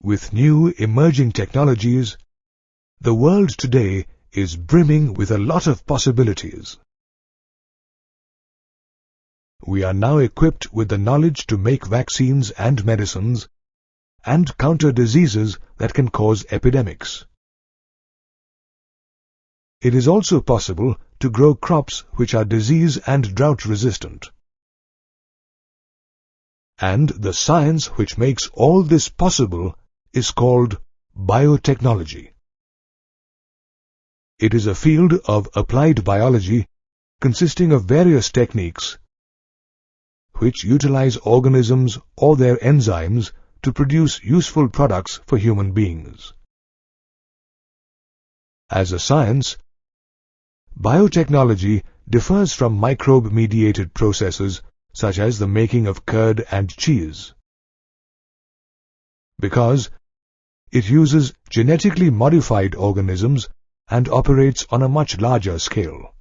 With new emerging technologies, the world today is brimming with a lot of possibilities. We are now equipped with the knowledge to make vaccines and medicines and counter diseases that can cause epidemics. It is also possible to grow crops which are disease and drought resistant. And the science which makes all this possible is called biotechnology. It is a field of applied biology consisting of various techniques which utilize organisms or their enzymes to produce useful products for human beings. As a science, biotechnology differs from microbe-mediated processes such as the making of curd and cheese, because it uses genetically modified organisms and operates on a much larger scale.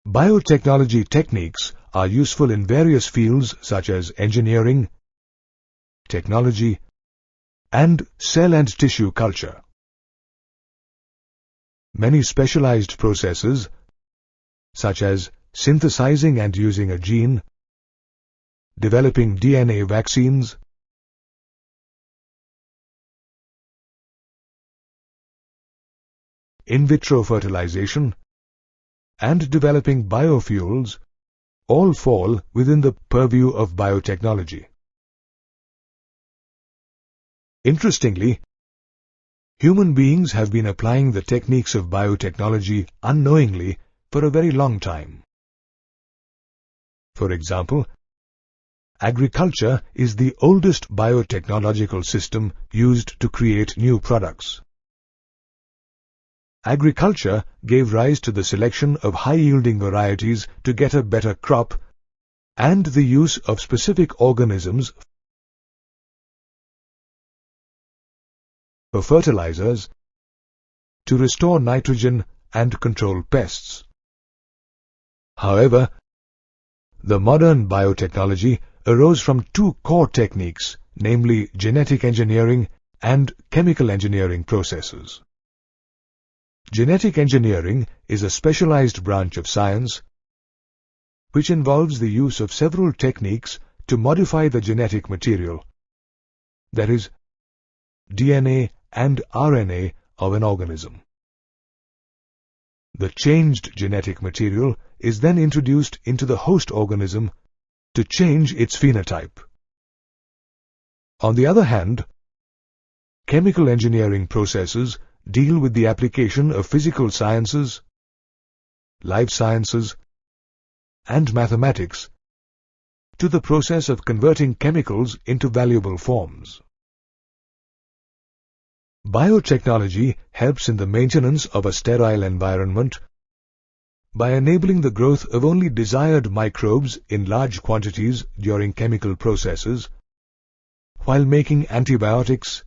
Biotechnology techniques are useful in various fields such as engineering, technology, and cell and tissue culture. Many specialized processes, such as synthesizing and using a gene, developing DNA vaccines, in vitro fertilization, and developing biofuels, all fall within the purview of biotechnology. Interestingly, human beings have been applying the techniques of biotechnology unknowingly for a very long time. For example, agriculture is the oldest biotechnological system used to create new products. Agriculture gave rise to the selection of high-yielding varieties to get a better crop and the use of specific organisms for fertilizers to restore nitrogen and control pests. However, the modern biotechnology arose from two core techniques, namely genetic engineering and chemical engineering processes. Genetic engineering is a specialized branch of science which involves the use of several techniques to modify the genetic material, that is, DNA and RNA of an organism. The changed genetic material is then introduced into the host organism to change its phenotype. On the other hand, chemical engineering processes deal with the application of physical sciences, life sciences, and mathematics to the process of converting chemicals into valuable forms. Biotechnology helps in the maintenance of a sterile environment by enabling the growth of only desired microbes in large quantities during chemical processes, while making antibiotics,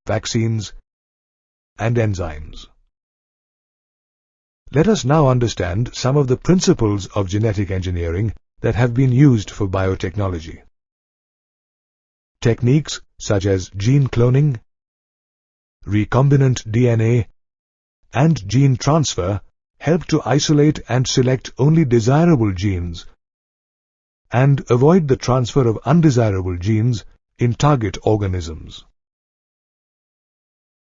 vaccines, and enzymes. Let us now understand some of the principles of genetic engineering that have been used for biotechnology. Techniques such as gene cloning, recombinant DNA, and gene transfer help to isolate and select only desirable genes and avoid the transfer of undesirable genes in target organisms.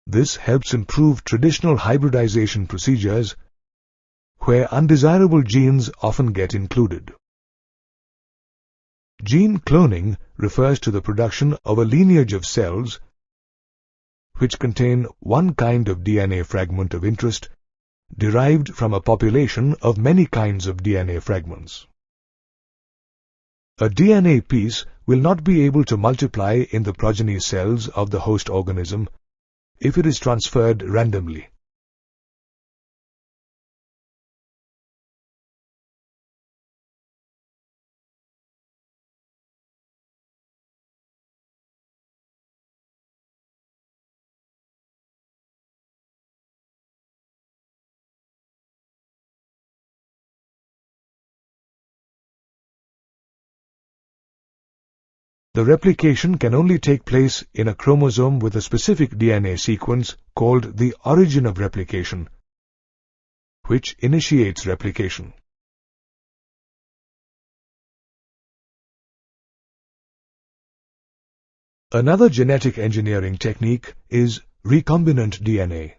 This helps improve traditional hybridization procedures where undesirable genes often get included. Gene cloning refers to the production of a lineage of cells which contain one kind of DNA fragment of interest derived from a population of many kinds of DNA fragments. A DNA piece will not be able to multiply in the progeny cells of the host organism if it is transferred randomly. the replication can only take place in a chromosome with a specific DNA sequence called the origin of replication, which initiates replication. Another genetic engineering technique is recombinant DNA.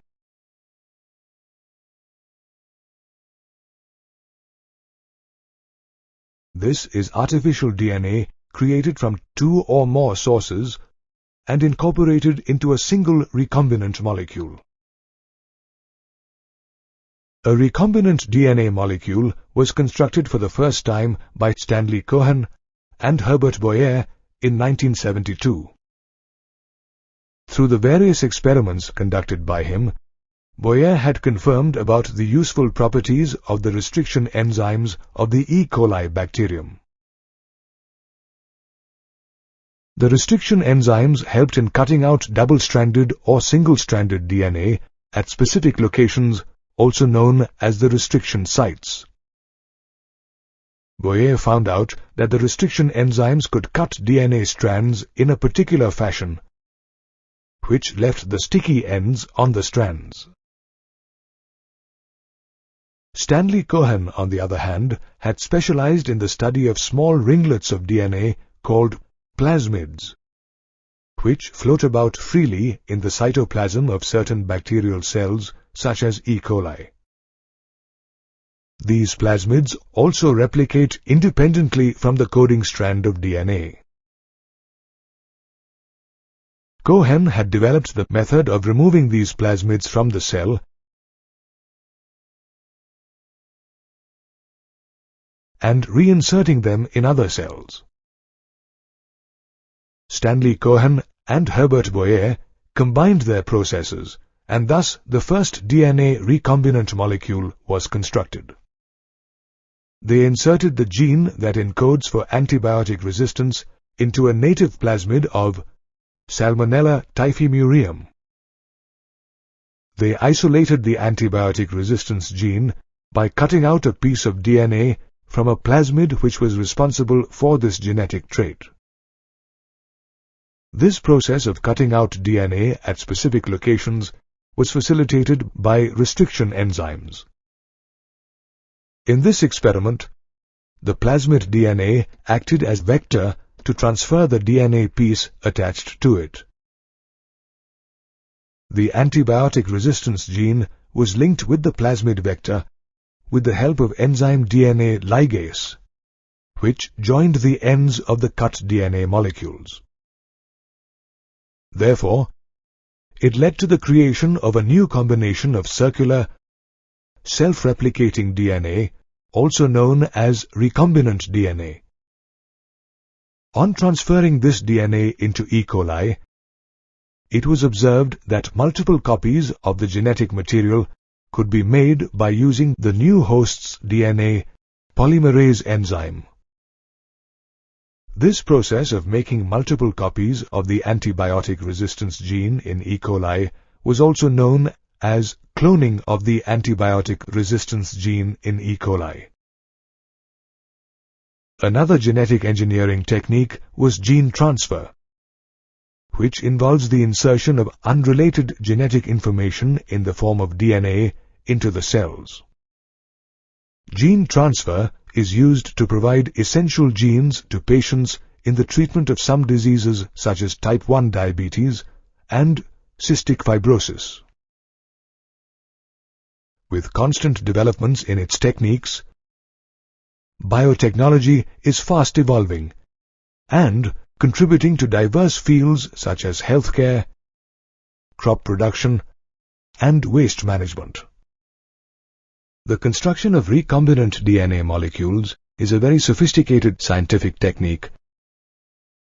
This is artificial DNA created from two or more sources and incorporated into a single recombinant molecule. A recombinant DNA molecule was constructed for the first time by Stanley Cohen and Herbert Boyer in 1972. Through the various experiments conducted by him, Boyer had confirmed about the useful properties of the restriction enzymes of the E. coli bacterium. The restriction enzymes helped in cutting out double-stranded or single-stranded DNA at specific locations, also known as the restriction sites. Boyer found out that the restriction enzymes could cut DNA strands in a particular fashion, which left the sticky ends on the strands. Stanley Cohen, on the other hand, had specialized in the study of small ringlets of DNA called plasmids, which float about freely in the cytoplasm of certain bacterial cells, such as E. coli. These plasmids also replicate independently from the coding strand of DNA. Cohen had developed the method of removing these plasmids from the cell and reinserting them in other cells. Stanley Cohen and Herbert Boyer combined their processes, and thus the first DNA recombinant molecule was constructed. They inserted the gene that encodes for antibiotic resistance into a native plasmid of Salmonella typhimurium. They isolated the antibiotic resistance gene by cutting out a piece of DNA from a plasmid which was responsible for this genetic trait. This process of cutting out DNA at specific locations was facilitated by restriction enzymes. In this experiment, the plasmid DNA acted as vector to transfer the DNA piece attached to it. The antibiotic resistance gene was linked with the plasmid vector with the help of enzyme DNA ligase, which joined the ends of the cut DNA molecules. Therefore, it led to the creation of a new combination of circular, self-replicating DNA, also known as recombinant DNA. On transferring this DNA into E. coli, it was observed that multiple copies of the genetic material could be made by using the new host's DNA polymerase enzyme. This process of making multiple copies of the antibiotic resistance gene in E. coli was also known as cloning of the antibiotic resistance gene in E. coli. Another genetic engineering technique was gene transfer, which involves the insertion of unrelated genetic information in the form of DNA into the cells. Gene transfer is used to provide essential genes to patients in the treatment of some diseases such as type 1 diabetes and cystic fibrosis. With constant developments in its techniques, biotechnology is fast evolving and contributing to diverse fields such as healthcare, crop production, and waste management. The construction of recombinant DNA molecules is a very sophisticated scientific technique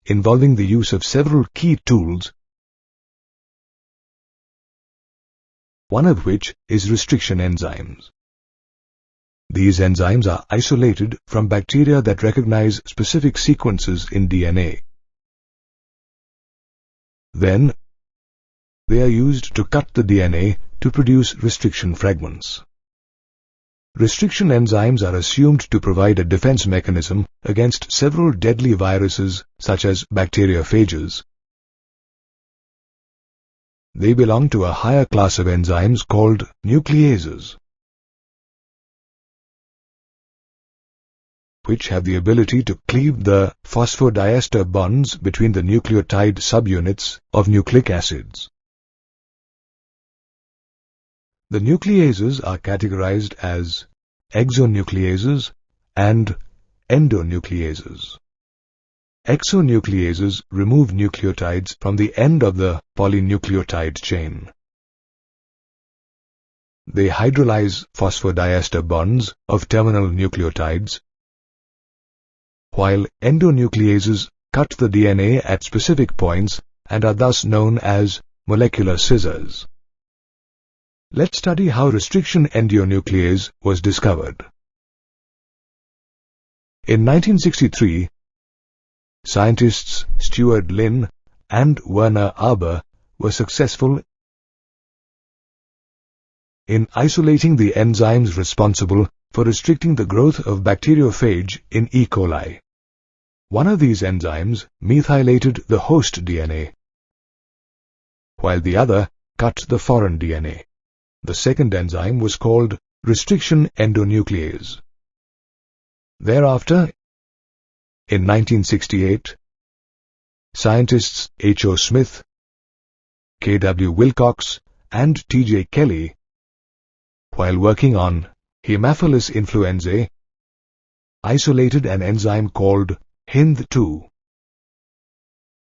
involving the use of several key tools, one of which is restriction enzymes. These enzymes are isolated from bacteria that recognize specific sequences in DNA. Then, they are used to cut the DNA to produce restriction fragments. Restriction enzymes are assumed to provide a defense mechanism against several deadly viruses such as bacteriophages. They belong to a higher class of enzymes called nucleases, which have the ability to cleave the phosphodiester bonds between the nucleotide subunits of nucleic acids. The nucleases are categorized as exonucleases and endonucleases. Exonucleases remove nucleotides from the end of the polynucleotide chain. They hydrolyze phosphodiester bonds of terminal nucleotides, while endonucleases cut the DNA at specific points and are thus known as molecular scissors. Let's study how restriction endonuclease was discovered. In 1963, scientists Stuart Lynn and Werner Aber were successful in isolating the enzymes responsible for restricting the growth of bacteriophage in E. coli. One of these enzymes methylated the host DNA, while the other cut the foreign DNA. The second enzyme was called restriction endonuclease. Thereafter, in 1968, scientists H. O. Smith, K. W. Wilcox, and T. J. Kelly, while working on Haemophilus influenzae, isolated an enzyme called HIND2.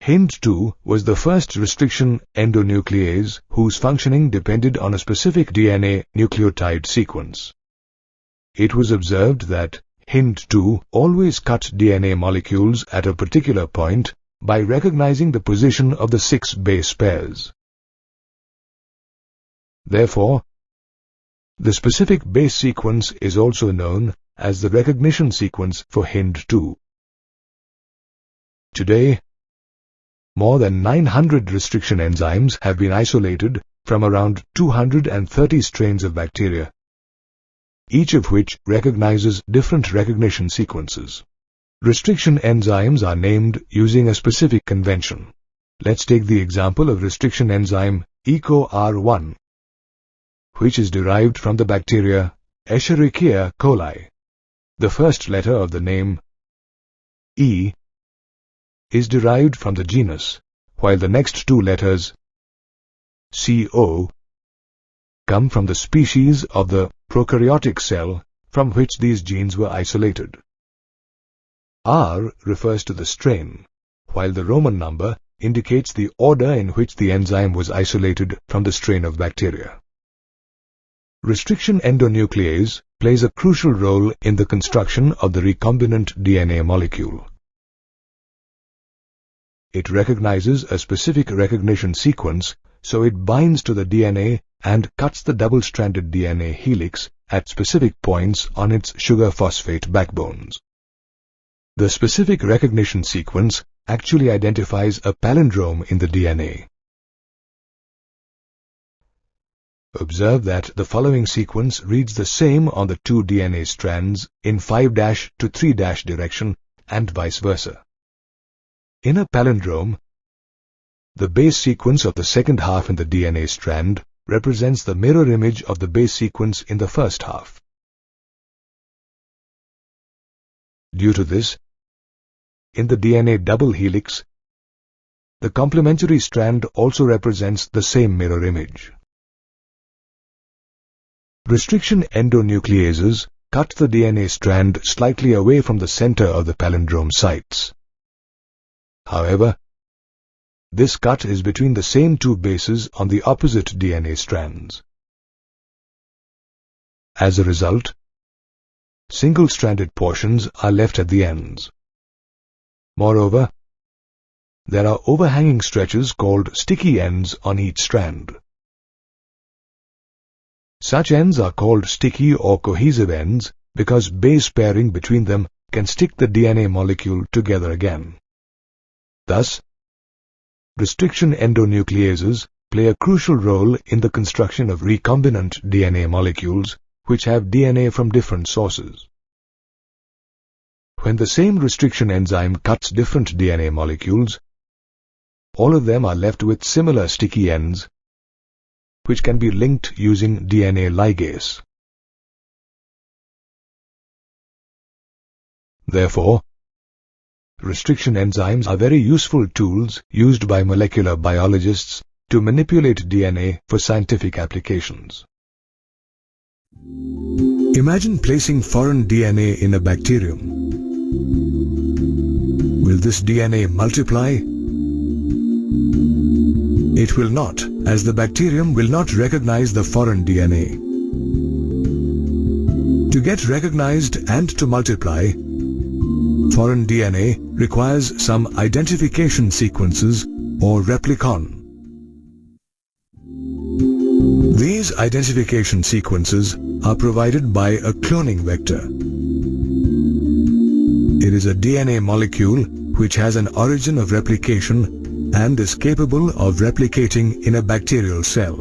HIND2 was the first restriction endonuclease whose functioning depended on a specific DNA nucleotide sequence. It was observed that HIND2 always cut DNA molecules at a particular point by recognizing the position of the 6 base pairs. Therefore, the specific base sequence is also known as the recognition sequence for HIND2. Today, more than 900 restriction enzymes have been isolated from around 230 strains of bacteria, each of which recognizes different recognition sequences. Restriction enzymes are named using a specific convention. Let's take the example of restriction enzyme EcoR1, which is derived from the bacteria Escherichia coli. The first letter of the name, E, is derived from the genus, while the next 2 letters, CO, come from the species of the prokaryotic cell from which these genes were isolated. R refers to the strain, while the Roman number indicates the order in which the enzyme was isolated from the strain of bacteria. Restriction endonuclease plays a crucial role in the construction of the recombinant DNA molecule. It recognizes a specific recognition sequence, so it binds to the DNA and cuts the double-stranded DNA helix at specific points on its sugar phosphate backbones. The specific recognition sequence actually identifies a palindrome in the DNA. Observe that the following sequence reads the same on the 2 DNA strands in 5' to 3' direction and vice versa. In a palindrome, the base sequence of the second half in the DNA strand represents the mirror image of the base sequence in the first half. Due to this, in the DNA double helix, the complementary strand also represents the same mirror image. Restriction endonucleases cut the DNA strand slightly away from the center of the palindrome sites. However, this cut is between the same 2 bases on the opposite DNA strands. As a result, single-stranded portions are left at the ends. Moreover, there are overhanging stretches called sticky ends on each strand. Such ends are called sticky or cohesive ends because base pairing between them can stick the DNA molecule together again. Thus, restriction endonucleases play a crucial role in the construction of recombinant DNA molecules which have DNA from different sources. When the same restriction enzyme cuts different DNA molecules, all of them are left with similar sticky ends, which can be linked using DNA ligase. Therefore, restriction enzymes are very useful tools used by molecular biologists to manipulate DNA for scientific applications. Imagine placing foreign DNA in a bacterium. Will this DNA multiply? It will not, as the bacterium will not recognize the foreign DNA. To get recognized and to multiply, foreign DNA requires some identification sequences or replicon. These identification sequences are provided by a cloning vector. It is a DNA molecule which has an origin of replication and is capable of replicating in a bacterial cell.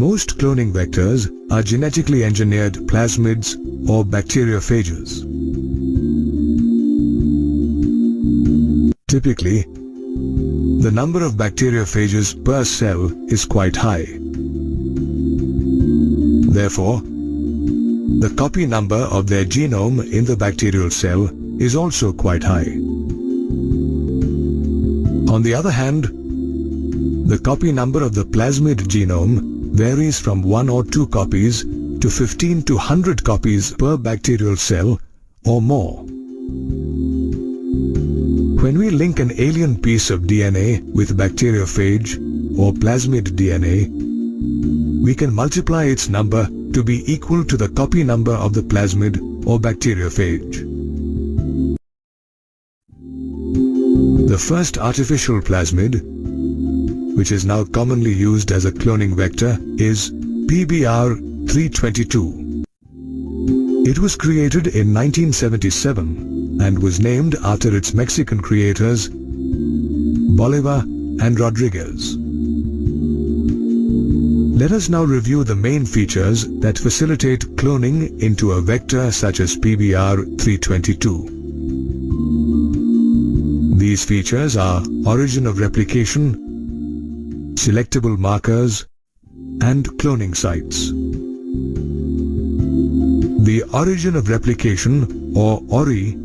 Most cloning vectors are genetically engineered plasmids or bacteriophages. Typically, the number of bacteriophages per cell is quite high. Therefore, the copy number of their genome in the bacterial cell is also quite high. On the other hand, the copy number of the plasmid genome varies from 1 or 2 copies to 15 to 100 copies per bacterial cell or more. When we link an alien piece of DNA with bacteriophage or plasmid DNA, we can multiply its number to be equal to the copy number of the plasmid or bacteriophage. The first artificial plasmid, which is now commonly used as a cloning vector, is PBr322. It was created in 1977 and was named after its Mexican creators, Bolivar and Rodriguez. Let us now review the main features that facilitate cloning into a vector such as PBr322. These features are origin of replication, selectable markers, and cloning sites. The origin of replication, or ORI,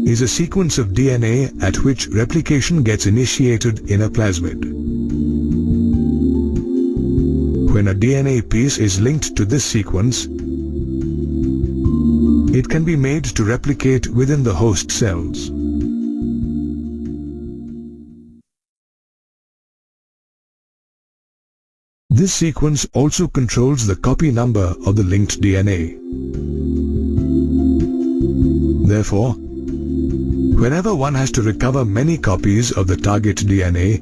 is a sequence of DNA at which replication gets initiated in a plasmid. When a DNA piece is linked to this sequence, it can be made to replicate within the host cells. This sequence also controls the copy number of the linked DNA. Therefore, whenever one has to recover many copies of the target DNA,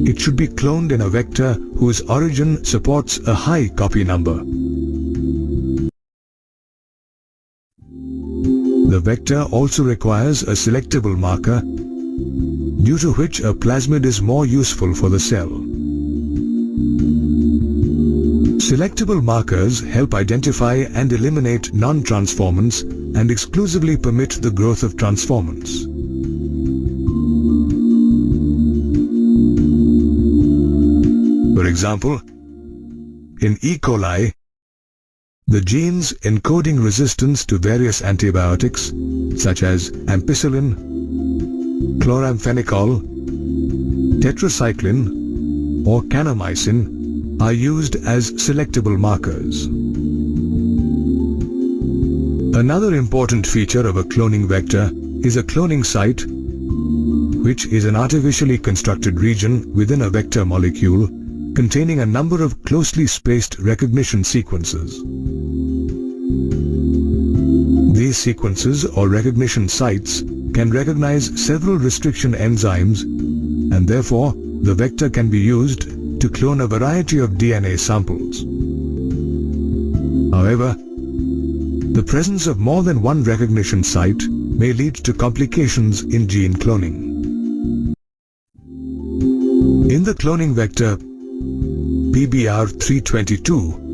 it should be cloned in a vector whose origin supports a high copy number. The vector also requires a selectable marker, due to which a plasmid is more useful for the cell. Selectable markers help identify and eliminate non-transformants and exclusively permit the growth of transformants. For example, in E. coli, the genes encoding resistance to various antibiotics such as ampicillin, chloramphenicol, tetracycline, or kanamycin are used as selectable markers. Another important feature of a cloning vector is a cloning site, which is an artificially constructed region within a vector molecule containing a number of closely spaced recognition sequences. These sequences or recognition sites can recognize several restriction enzymes, and therefore the vector can be used to clone a variety of DNA samples. However, the presence of more than one recognition site may lead to complications in gene cloning. In the cloning vector, PBR322,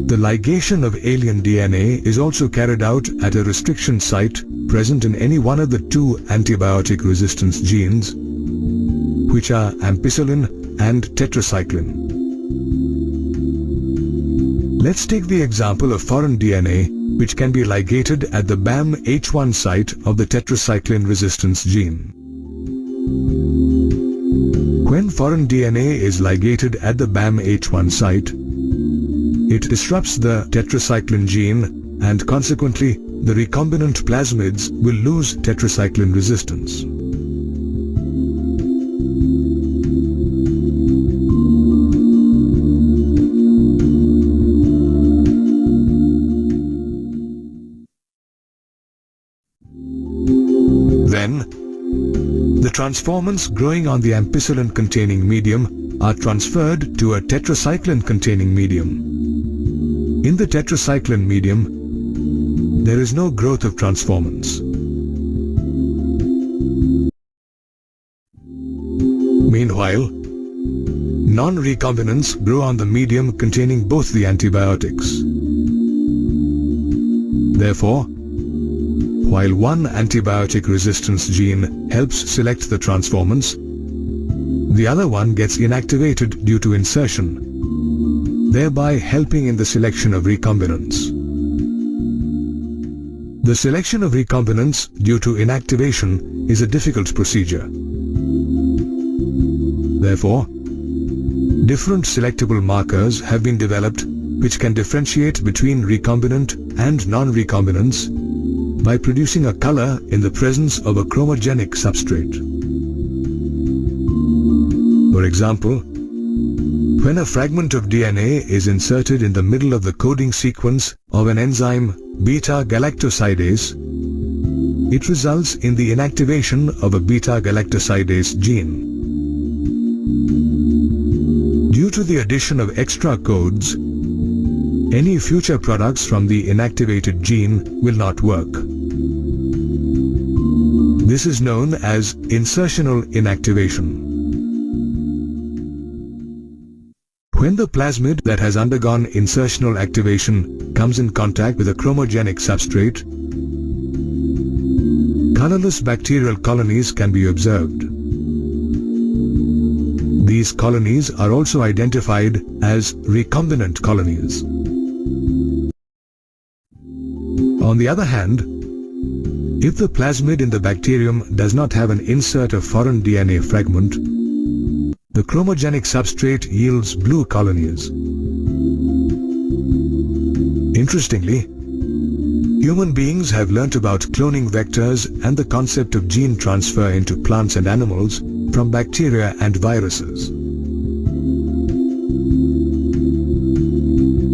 the ligation of alien DNA is also carried out at a restriction site present in any one of the two antibiotic resistance genes, which are ampicillin and tetracycline. Let's take the example of foreign DNA, which can be ligated at the BAM-H1 site of the tetracycline resistance gene. When foreign DNA is ligated at the BAM-H1 site, it disrupts the tetracycline gene, and consequently the recombinant plasmids will lose tetracycline resistance. Then, the transformants growing on the ampicillin-containing medium are transferred to a tetracycline-containing medium. In the tetracycline medium, there is no growth of transformants. Meanwhile, non-recombinants grow on the medium containing both the antibiotics. Therefore, while one antibiotic resistance gene helps select the transformants, the other one gets inactivated due to insertion, thereby helping in the selection of recombinants. The selection of recombinants due to inactivation is a difficult procedure. Therefore, different selectable markers have been developed which can differentiate between recombinant and non-recombinants by producing a color in the presence of a chromogenic substrate. For example, when a fragment of DNA is inserted in the middle of the coding sequence of an enzyme beta-galactosidase, it results in the inactivation of a beta-galactosidase gene. Due to the addition of extra codes, any future products from the inactivated gene will not work. This is known as insertional inactivation. When the plasmid that has undergone insertional activation comes in contact with a chromogenic substrate, colorless bacterial colonies can be observed. These colonies are also identified as recombinant colonies. On the other hand, if the plasmid in the bacterium does not have an insert of foreign DNA fragment, the chromogenic substrate yields blue colonies. Interestingly, human beings have learnt about cloning vectors and the concept of gene transfer into plants and animals from bacteria and viruses.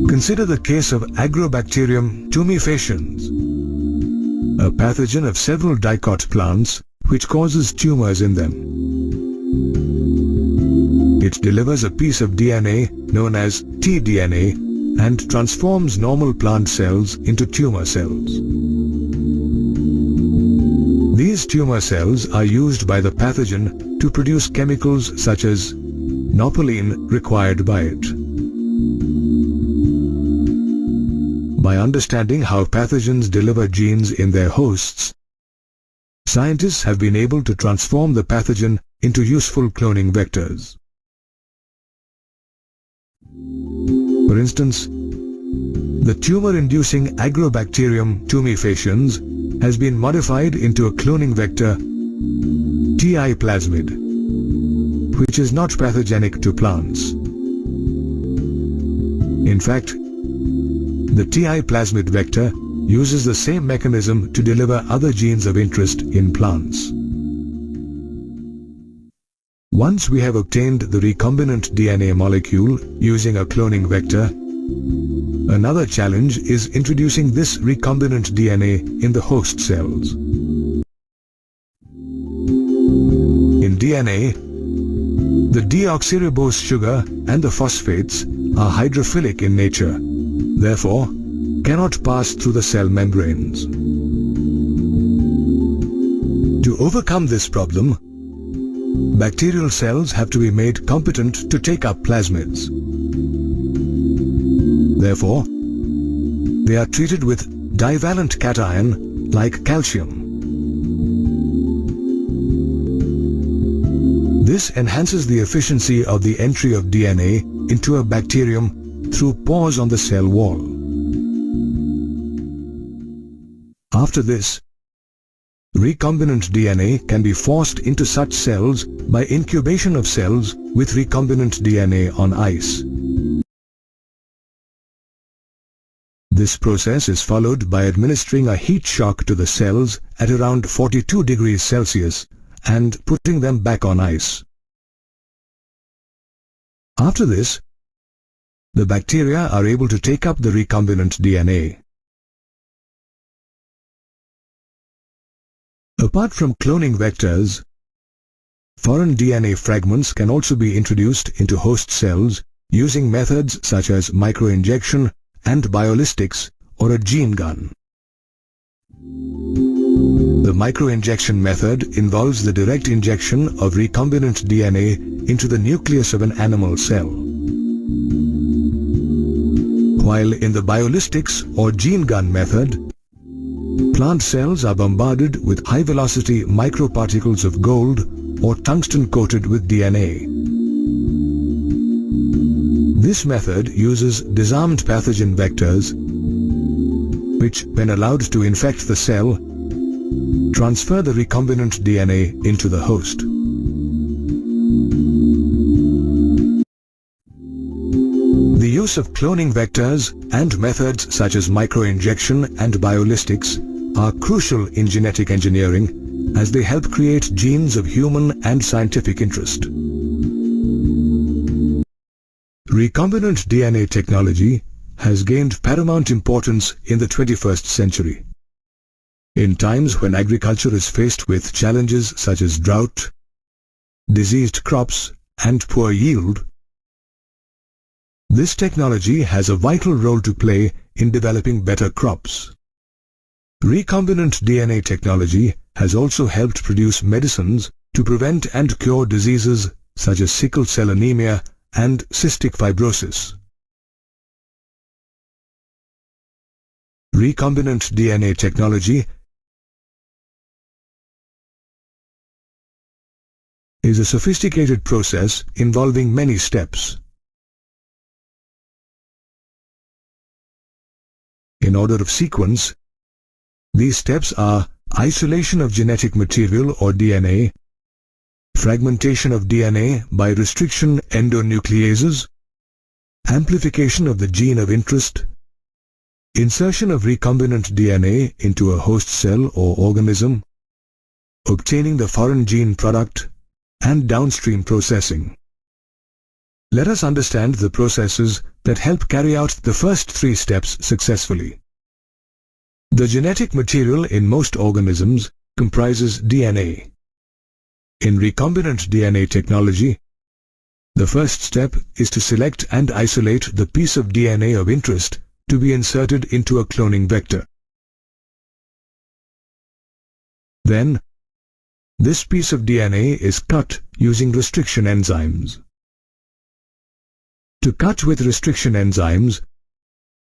Consider the case of Agrobacterium tumefaciens, a pathogen of several dicot plants which causes tumors in them. It delivers a piece of DNA known as tDNA and transforms normal plant cells into tumor cells. These tumor cells are used by the pathogen to produce chemicals such as nopalin required by it. By understanding how pathogens deliver genes in their hosts, scientists have been able to transform the pathogen into useful cloning vectors. For instance, the tumor-inducing Agrobacterium tumefaciens has been modified into a cloning vector Ti plasmid, which is not pathogenic to plants. In fact, the Ti plasmid vector uses the same mechanism to deliver other genes of interest in plants. Once we have obtained the recombinant DNA molecule using a cloning vector, another challenge is introducing this recombinant DNA in the host cells. In DNA, the deoxyribose sugar and the phosphates are hydrophilic in nature, therefore cannot pass through the cell membranes. To overcome this problem, bacterial cells have to be made competent to take up plasmids. Therefore, they are treated with divalent cation like calcium. This enhances the efficiency of the entry of DNA into a bacterium through pores on the cell wall. After this, recombinant DNA can be forced into such cells by incubation of cells with recombinant DNA on ice. This process is followed by administering a heat shock to the cells at around 42 degrees Celsius and putting them back on ice. After this, the bacteria are able to take up the recombinant DNA. Apart from cloning vectors, foreign DNA fragments can also be introduced into host cells using methods such as microinjection and biolistics or a gene gun. The microinjection method involves the direct injection of recombinant DNA into the nucleus of an animal cell. While in the biolistics or gene gun method, plant cells are bombarded with high-velocity microparticles of gold or tungsten coated with DNA. This method uses disarmed pathogen vectors, which, when allowed to infect the cell, transfer the recombinant DNA into the host. The use of cloning vectors and methods such as microinjection and biolistics are crucial in genetic engineering as they help create genes of human and scientific interest. Recombinant DNA technology has gained paramount importance in the 21st century. In times when agriculture is faced with challenges such as drought, diseased crops, and poor yield, this technology has a vital role to play in developing better crops. Recombinant DNA technology has also helped produce medicines to prevent and cure diseases such as sickle cell anemia and cystic fibrosis. Recombinant DNA technology is a sophisticated process involving many steps. In order of sequence, these steps are isolation of genetic material or DNA, fragmentation of DNA by restriction endonucleases, amplification of the gene of interest, insertion of recombinant DNA into a host cell or organism, obtaining the foreign gene product, and downstream processing. Let us understand the processes that help carry out the first three steps successfully. The genetic material in most organisms comprises DNA. In recombinant DNA technology, the first step is to select and isolate the piece of DNA of interest to be inserted into a cloning vector. Then, this piece of DNA is cut using restriction enzymes. To cut with restriction enzymes,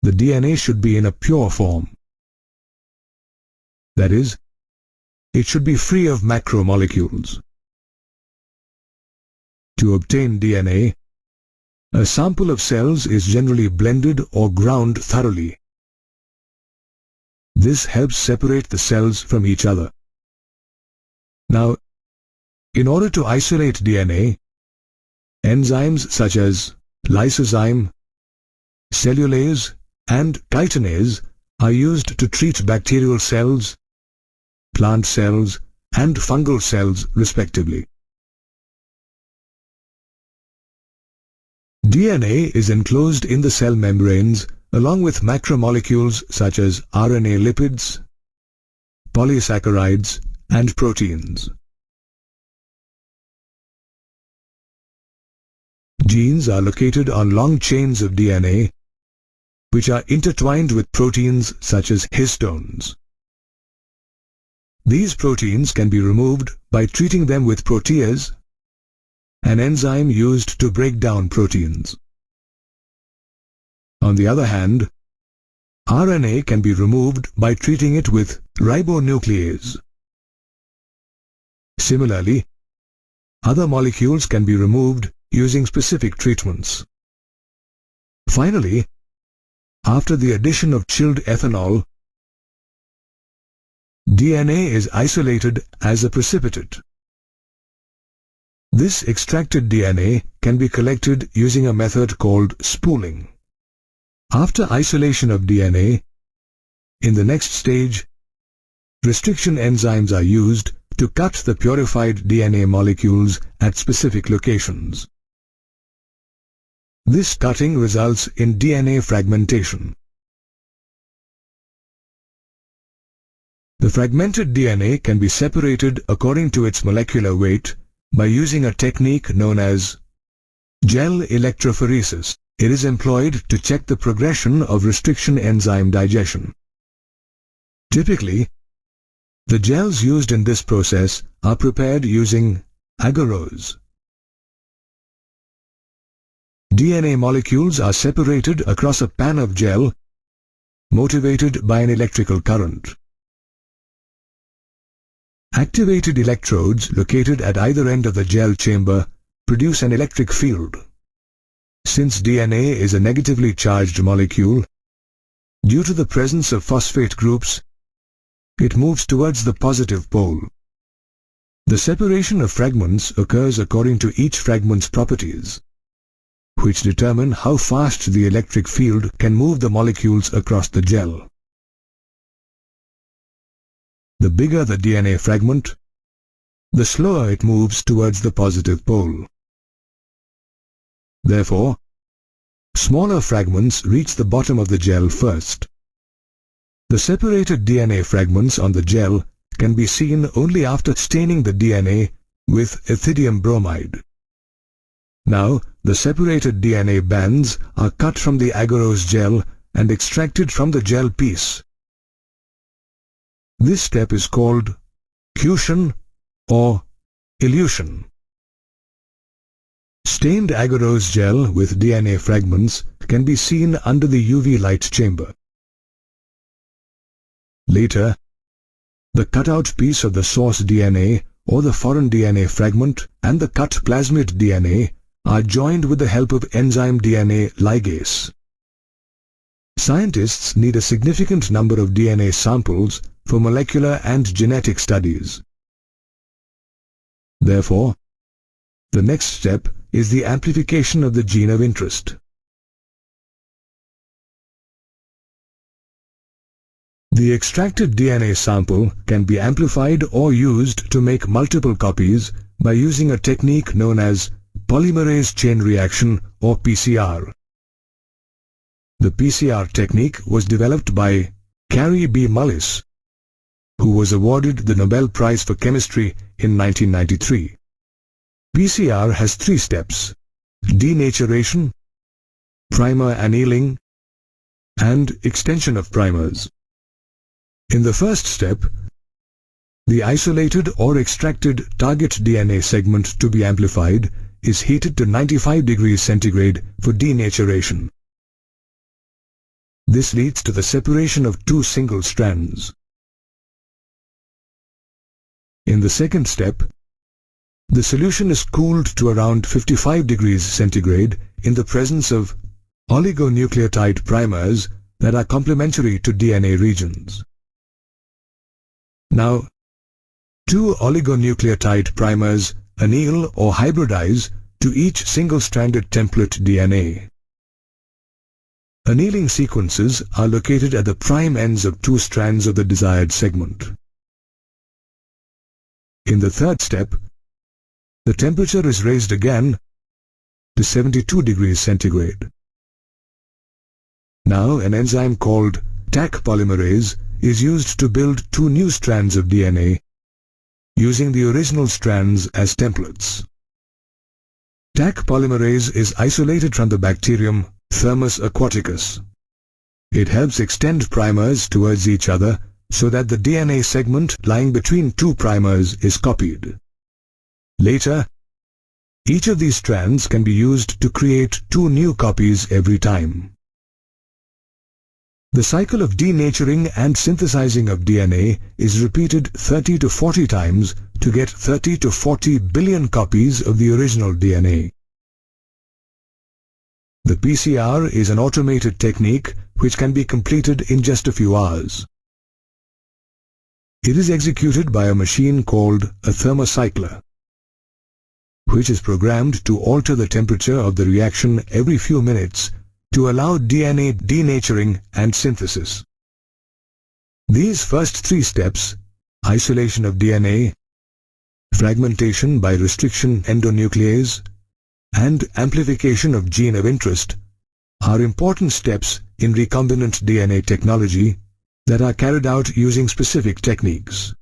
the DNA should be in a pure form. That is, it should be free of macromolecules. To obtain DNA, a sample of cells is generally blended or ground thoroughly. This helps separate the cells from each other. Now, in order to isolate DNA, enzymes such as lysozyme, cellulase, and chitinase are used to treat bacterial cells, plant cells, and fungal cells respectively. DNA is enclosed in the cell membranes along with macromolecules such as RNA lipids, polysaccharides, and proteins. Genes are located on long chains of DNA, which are intertwined with proteins such as histones. These proteins can be removed by treating them with protease, an enzyme used to break down proteins. On the other hand, RNA can be removed by treating it with ribonuclease. Similarly, other molecules can be removed using specific treatments. Finally, after the addition of chilled ethanol, DNA is isolated as a precipitate. This extracted DNA can be collected using a method called spooling. After isolation of DNA, in the next stage, restriction enzymes are used to cut the purified DNA molecules at specific locations. This cutting results in DNA fragmentation. The fragmented DNA can be separated according to its molecular weight by using a technique known as gel electrophoresis. It is employed to check the progression of restriction enzyme digestion. Typically, the gels used in this process are prepared using agarose. DNA molecules are separated across a pan of gel motivated by an electrical current. Activated electrodes located at either end of the gel chamber produce an electric field. Since DNA is a negatively charged molecule, due to the presence of phosphate groups, it moves towards the positive pole. The separation of fragments occurs according to each fragment's properties, which determine how fast the electric field can move the molecules across the gel. The bigger the DNA fragment, the slower it moves towards the positive pole. Therefore, smaller fragments reach the bottom of the gel first. The separated DNA fragments on the gel can be seen only after staining the DNA with ethidium bromide. Now, the separated DNA bands are cut from the agarose gel and extracted from the gel piece. This step is called cution or elution. Stained agarose gel with DNA fragments can be seen under the UV light chamber. Later, the cutout piece of the source DNA or the foreign DNA fragment and the cut plasmid DNA are joined with the help of enzyme DNA ligase. Scientists need a significant number of DNA samples for molecular and genetic studies. Therefore, the next step is the amplification of the gene of interest. The extracted DNA sample can be amplified or used to make multiple copies by using a technique known as polymerase chain reaction or PCR. The PCR technique was developed by Carrie B. Mullis, who was awarded the Nobel Prize for Chemistry in 1993. PCR has 3 steps: denaturation, primer annealing, and extension of primers. In the first step, the isolated or extracted target DNA segment to be amplified is heated to 95 degrees centigrade for denaturation. This leads to the separation of 2 single strands. In the second step, the solution is cooled to around 55 degrees centigrade in the presence of oligonucleotide primers that are complementary to DNA regions. Now, 2 oligonucleotide primers anneal or hybridize to each single-stranded template DNA. Annealing sequences are located at the prime ends of 2 strands of the desired segment. In the third step, the temperature is raised again to 72 degrees centigrade. Now an enzyme called Taq polymerase is used to build 2 new strands of DNA, using the original strands as templates. Taq polymerase is isolated from the bacterium Thermus aquaticus. It helps extend primers towards each other so that the DNA segment lying between 2 primers is copied. Later, each of these strands can be used to create 2 new copies every time. The cycle of denaturing and synthesizing of DNA is repeated 30 to 40 times to get 30 to 40 billion copies of the original DNA. The PCR is an automated technique which can be completed in just a few hours. It is executed by a machine called a thermocycler, which is programmed to alter the temperature of the reaction every few minutes to allow DNA denaturing and synthesis. These first three steps, isolation of DNA, fragmentation by restriction endonuclease, and amplification of gene of interest, are important steps in recombinant DNA technology that are carried out using specific techniques.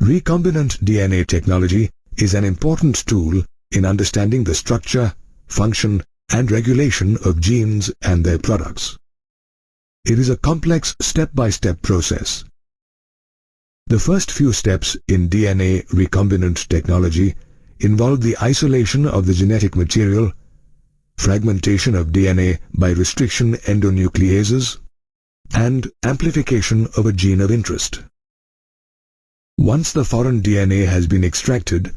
Recombinant DNA technology is an important tool in understanding the structure, function, and regulation of genes and their products. It is a complex step-by-step process. The first few steps in DNA recombinant technology involve the isolation of the genetic material, fragmentation of DNA by restriction endonucleases, and amplification of a gene of interest. Once the foreign DNA has been extracted,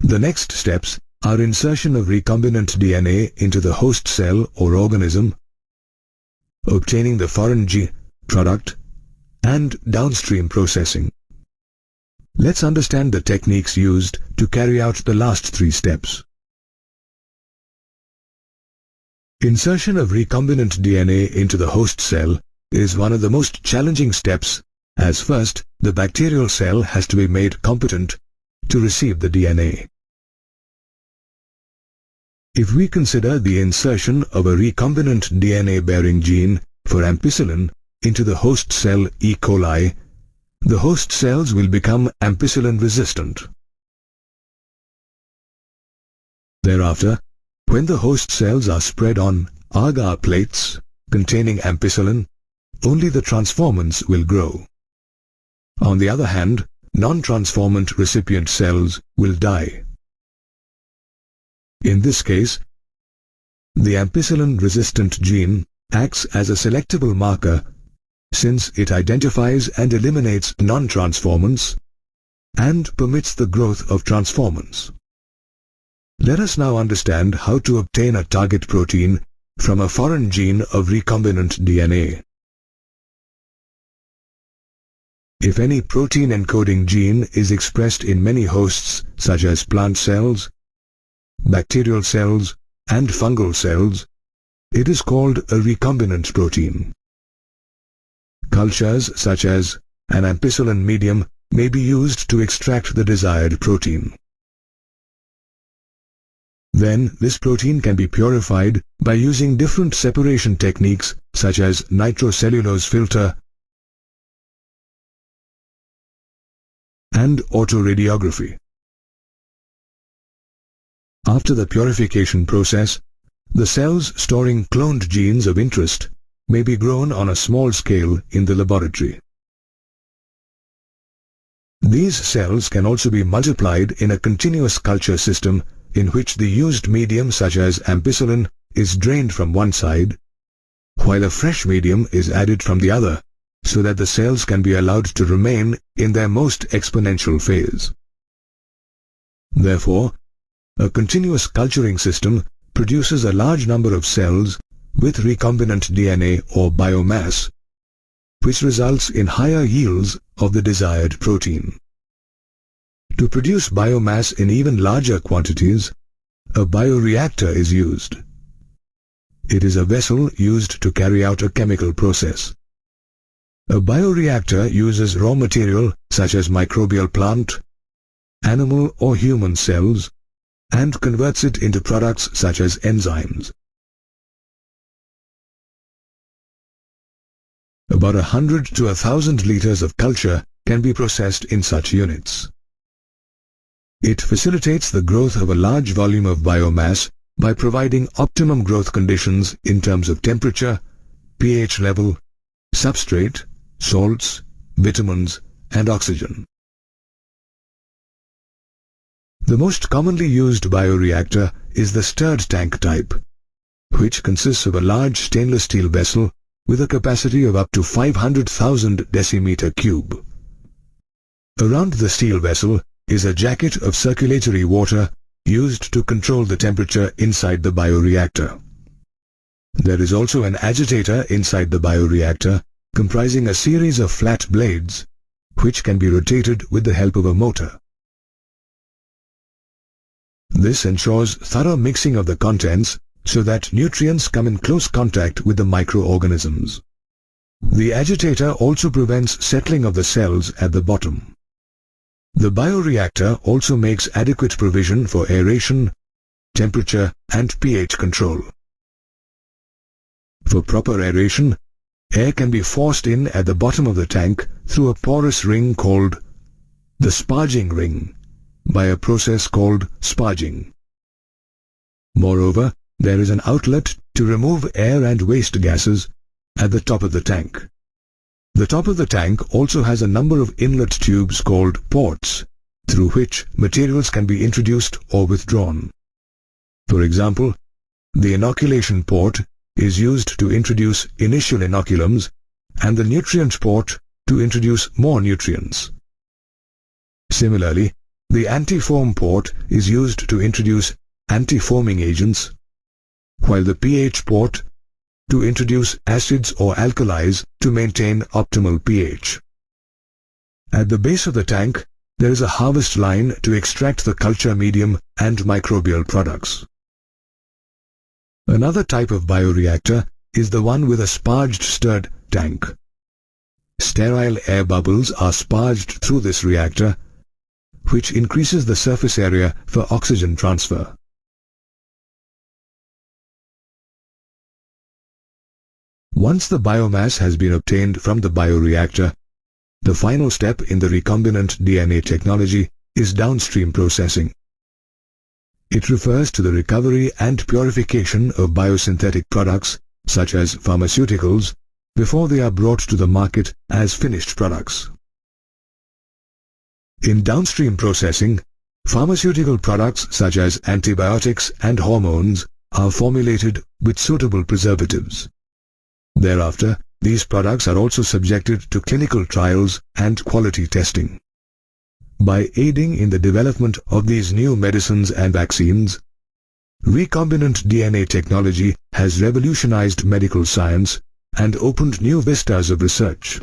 the next steps are insertion of recombinant DNA into the host cell or organism, obtaining the foreign gene product, and downstream processing. Let's understand the techniques used to carry out the last three steps. Insertion of recombinant DNA into the host cell is one of the most challenging steps, as first the bacterial cell has to be made competent to receive the DNA. If we consider the insertion of a recombinant DNA-bearing gene for ampicillin into the host cell E. coli, the host cells will become ampicillin resistant. Thereafter, when the host cells are spread on agar plates containing ampicillin, only the transformants will grow. On the other hand, non-transformant recipient cells will die. In this case, the ampicillin-resistant gene acts as a selectable marker since it identifies and eliminates non-transformants and permits the growth of transformants. Let us now understand how to obtain a target protein from a foreign gene of recombinant DNA. If any protein encoding gene is expressed in many hosts such as plant cells, bacterial cells, and fungal cells, it is called a recombinant protein. Cultures such as an ampicillin medium may be used to extract the desired protein. Then this protein can be purified by using different separation techniques such as nitrocellulose filter and autoradiography. After the purification process, the cells storing cloned genes of interest may be grown on a small scale in the laboratory. These cells can also be multiplied in a continuous culture system in which the used medium such as ampicillin is drained from one side, while a fresh medium is added from the other, so that the cells can be allowed to remain in their most exponential phase. Therefore, a continuous culturing system produces a large number of cells with recombinant DNA or biomass, which results in higher yields of the desired protein. To produce biomass in even larger quantities, a bioreactor is used. It is a vessel used to carry out a chemical process. A bioreactor uses raw material such as microbial plant, animal or human cells, and converts it into products such as enzymes. About 100 to 1,000 liters of culture can be processed in such units. It facilitates the growth of a large volume of biomass by providing optimum growth conditions in terms of temperature, pH level, substrate, salts, vitamins, and oxygen. The most commonly used bioreactor is the stirred tank type, which consists of a large stainless steel vessel with a capacity of up to 500,000 decimeter cube. Around the steel vessel is a jacket of circulatory water used to control the temperature inside the bioreactor. There is also an agitator inside the bioreactor comprising a series of flat blades which can be rotated with the help of a motor. This ensures thorough mixing of the contents so that nutrients come in close contact with the microorganisms. The agitator also prevents settling of the cells at the bottom. The bioreactor also makes adequate provision for aeration, temperature and pH control. For proper aeration, air can be forced in at the bottom of the tank through a porous ring called the sparging ring by a process called sparging. Moreover, there is an outlet to remove air and waste gases at the top of the tank. The top of the tank also has a number of inlet tubes called ports through which materials can be introduced or withdrawn. For example, the inoculation port is used to introduce initial inoculums and the nutrient port to introduce more nutrients. Similarly, the antifoam port is used to introduce antifoaming agents, while the pH port to introduce acids or alkalis to maintain optimal pH. At the base of the tank, there is a harvest line to extract the culture medium and microbial products. Another type of bioreactor is the one with a sparged stirred tank. Sterile air bubbles are sparged through this reactor, which increases the surface area for oxygen transfer. Once the biomass has been obtained from the bioreactor, the final step in the recombinant DNA technology is downstream processing. It refers to the recovery and purification of biosynthetic products such as pharmaceuticals before they are brought to the market as finished products. In downstream processing, pharmaceutical products such as antibiotics and hormones are formulated with suitable preservatives. Thereafter, these products are also subjected to clinical trials and quality testing. By aiding in the development of these new medicines and vaccines, recombinant DNA technology has revolutionized medical science and opened new vistas of research.